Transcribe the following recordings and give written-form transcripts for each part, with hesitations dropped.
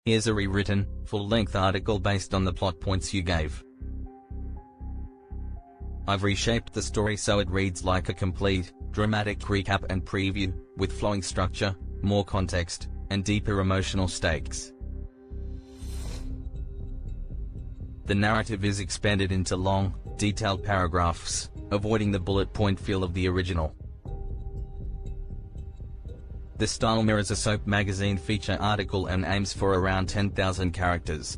Here's a rewritten, full-length article based on the plot points you gave. I've reshaped the story so it reads like a complete, dramatic recap and preview, with flowing structure, more context, and deeper emotional stakes. The narrative is expanded into long, detailed paragraphs, avoiding the bullet point feel of the original. The style mirrors a soap magazine feature article and aims for around 10,000 characters.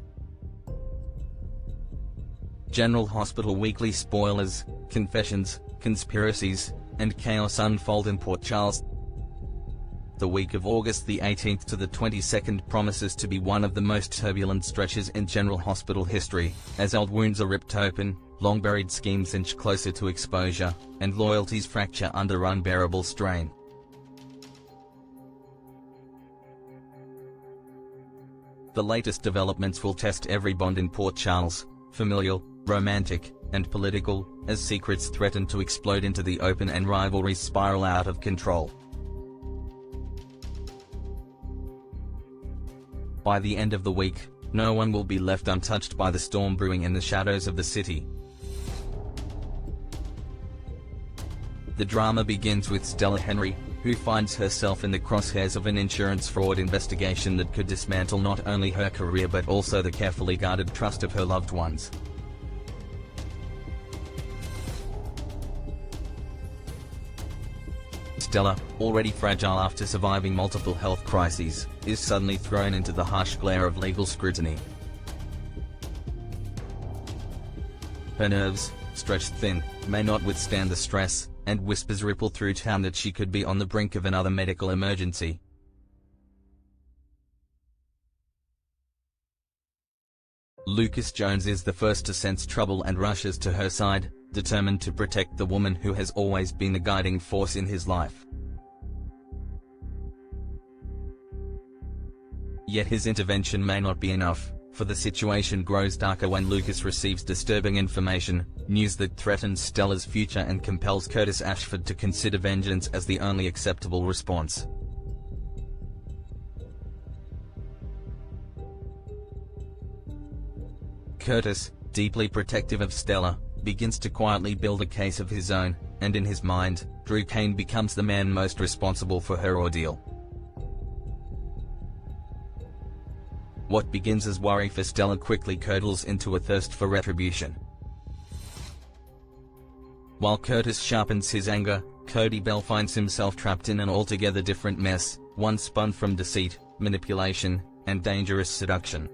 General Hospital weekly spoilers, confessions, conspiracies, and chaos unfold in Port Charles. The week of August the 18th to the 22nd promises to be one of the most turbulent stretches in General Hospital history, as old wounds are ripped open, long-buried schemes inch closer to exposure, and loyalties fracture under unbearable strain. The latest developments will test every bond in Port Charles, familial, romantic, and political, as secrets threaten to explode into the open and rivalries spiral out of control. By the end of the week, no one will be left untouched by the storm brewing in the shadows of the city. The drama begins with Stella Henry, who finds herself in the crosshairs of an insurance fraud investigation that could dismantle not only her career but also the carefully guarded trust of her loved ones. Stella, already fragile after surviving multiple health crises, is suddenly thrown into the harsh glare of legal scrutiny. Her nerves, stretched thin, may not withstand the stress, and whispers ripple through town that she could be on the brink of another medical emergency. Lucas Jones is the first to sense trouble and rushes to her side, determined to protect the woman who has always been the guiding force in his life. Yet his intervention may not be enough, for the situation grows darker when Lucas receives disturbing information, news that threatens Stella's future and compels Curtis Ashford to consider vengeance as the only acceptable response. Curtis, deeply protective of Stella, begins to quietly build a case of his own, and in his mind, Drew Kane becomes the man most responsible for her ordeal. What begins as worry for Stella quickly curdles into a thirst for retribution. While Curtis sharpens his anger, Cody Bell finds himself trapped in an altogether different mess, one spun from deceit, manipulation, and dangerous seduction.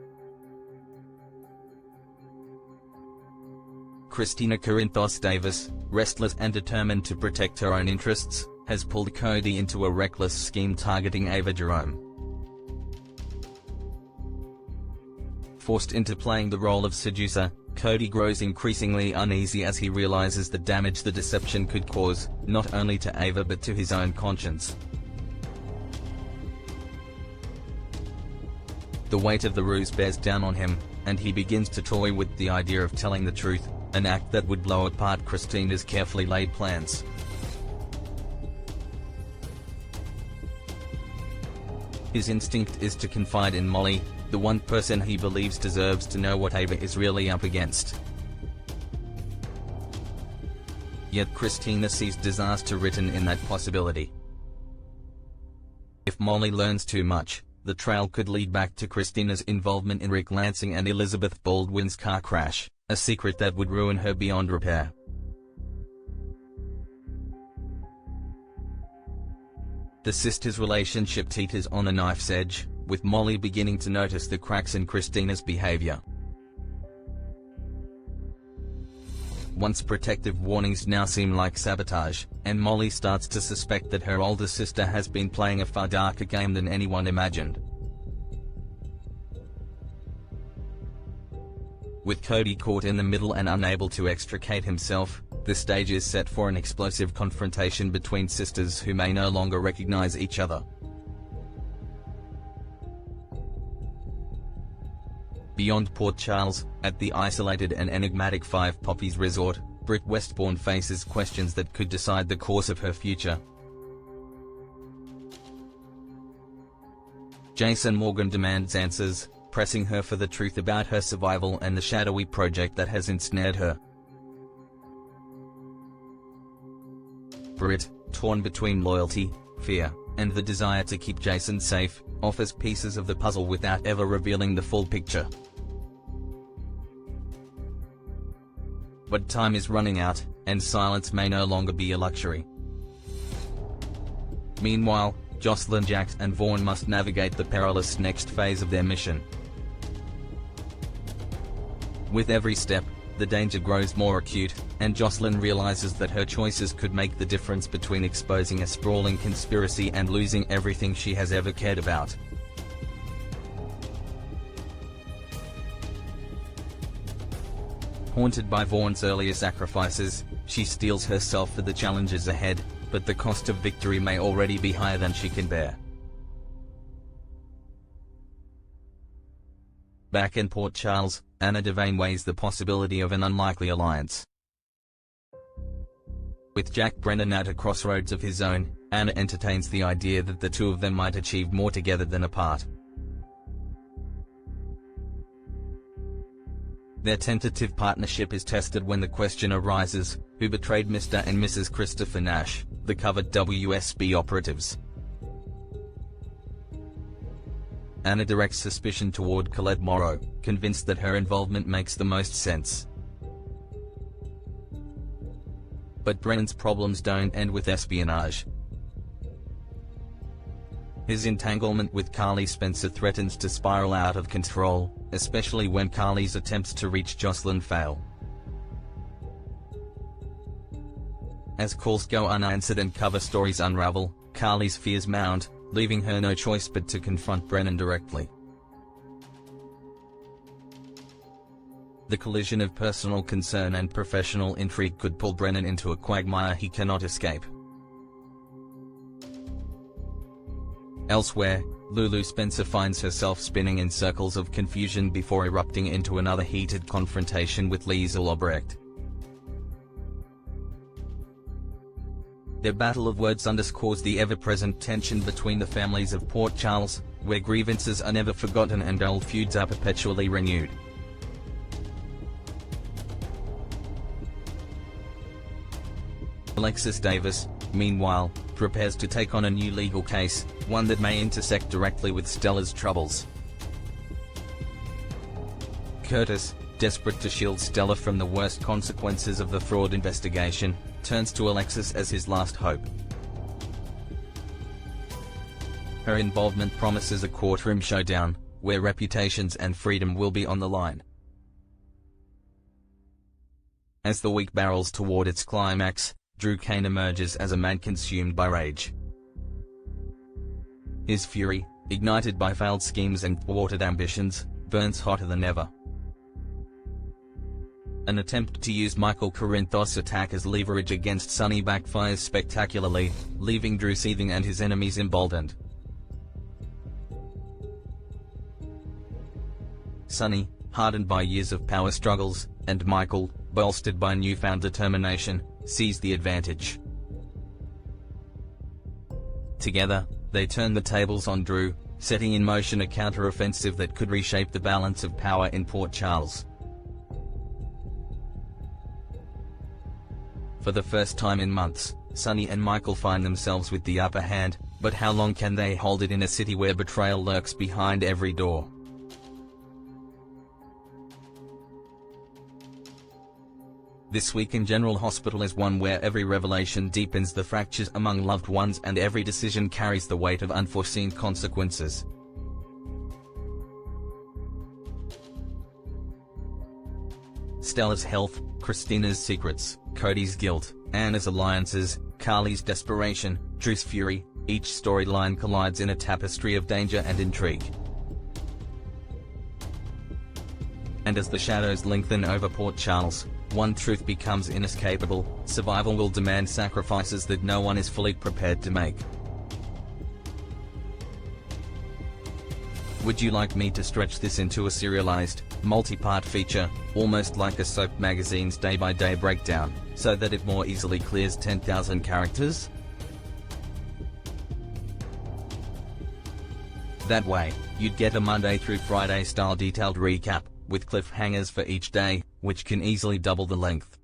Christina Corinthos Davis, restless and determined to protect her own interests, has pulled Cody into a reckless scheme targeting Ava Jerome. Forced into playing the role of seducer, Cody grows increasingly uneasy as he realizes the damage the deception could cause, not only to Ava but to his own conscience. The weight of the ruse bears down on him, and he begins to toy with the idea of telling the truth, an act that would blow apart Christina's carefully laid plans. His instinct is to confide in Molly, the one person he believes deserves to know what Ava is really up against. Yet Christina sees disaster written in that possibility. If Molly learns too much, the trail could lead back to Christina's involvement in Rick Lansing and Elizabeth Baldwin's car crash, a secret that would ruin her beyond repair. The sisters' relationship teeters on a knife's edge, with Molly beginning to notice the cracks in Christina's behavior. Once protective warnings now seem like sabotage, and Molly starts to suspect that her older sister has been playing a far darker game than anyone imagined. With Cody caught in the middle and unable to extricate himself, the stage is set for an explosive confrontation between sisters who may no longer recognize each other. Beyond Port Charles, at the isolated and enigmatic Five Poppies Resort, Britt Westbourne faces questions that could decide the course of her future. Jason Morgan demands answers, pressing her for the truth about her survival and the shadowy project that has ensnared her. Britt, torn between loyalty, fear, and the desire to keep Jason safe, offers pieces of the puzzle without ever revealing the full picture. But time is running out, and silence may no longer be a luxury. Meanwhile, Jocelyn, Jax, and Vaughn must navigate the perilous next phase of their mission. With every step, the danger grows more acute, and Jocelyn realizes that her choices could make the difference between exposing a sprawling conspiracy and losing everything she has ever cared about. Haunted by Vaughn's earlier sacrifices, she steels herself for the challenges ahead, but the cost of victory may already be higher than she can bear. Back in Port Charles, Anna Devane weighs the possibility of an unlikely alliance. With Jack Brennan at a crossroads of his own, Anna entertains the idea that the two of them might achieve more together than apart. Their tentative partnership is tested when the question arises, who betrayed Mr. and Mrs. Christopher Nash, the covert WSB operatives? Anna directs suspicion toward Colette Morrow, convinced that her involvement makes the most sense. But Brennan's problems don't end with espionage. His entanglement with Carly Spencer threatens to spiral out of control, especially when Carly's attempts to reach Jocelyn fail. As calls go unanswered and cover stories unravel, Carly's fears mount, leaving her no choice but to confront Brennan directly. The collision of personal concern and professional intrigue could pull Brennan into a quagmire he cannot escape. Elsewhere, Lulu Spencer finds herself spinning in circles of confusion before erupting into another heated confrontation with Liesl Obrecht. Their battle of words underscores the ever-present tension between the families of Port Charles, where grievances are never forgotten and old feuds are perpetually renewed. Alexis Davis, meanwhile, prepares to take on a new legal case, one that may intersect directly with Stella's troubles. Curtis, desperate to shield Stella from the worst consequences of the fraud investigation, turns to Alexis as his last hope. Her involvement promises a courtroom showdown, where reputations and freedom will be on the line. As the week barrels toward its climax, Drew Kane emerges as a man consumed by rage. His fury, ignited by failed schemes and thwarted ambitions, burns hotter than ever. An attempt to use Michael Corinthos' attack as leverage against Sonny backfires spectacularly, leaving Drew seething and his enemies emboldened. Sonny, hardened by years of power struggles, and Michael, bolstered by newfound determination, seize the advantage. Together, they turn the tables on Drew, setting in motion a counter-offensive that could reshape the balance of power in Port Charles. For the first time in months, Sonny and Michael find themselves with the upper hand, but how long can they hold it in a city where betrayal lurks behind every door? This Week in General Hospital is one where every revelation deepens the fractures among loved ones and every decision carries the weight of unforeseen consequences. Stella's health, Christina's secrets, Cody's guilt, Anna's alliances, Carly's desperation, Drew's fury, each storyline collides in a tapestry of danger and intrigue. And as the shadows lengthen over Port Charles, one truth becomes inescapable: survival will demand sacrifices that no one is fully prepared to make. Would you like me to stretch this into a serialized, multi-part feature, almost like a soap magazine's day-by-day breakdown, so that it more easily clears 10,000 characters? That way, you'd get a Monday through Friday style detailed recap, with cliffhangers for each day, which can easily double the length.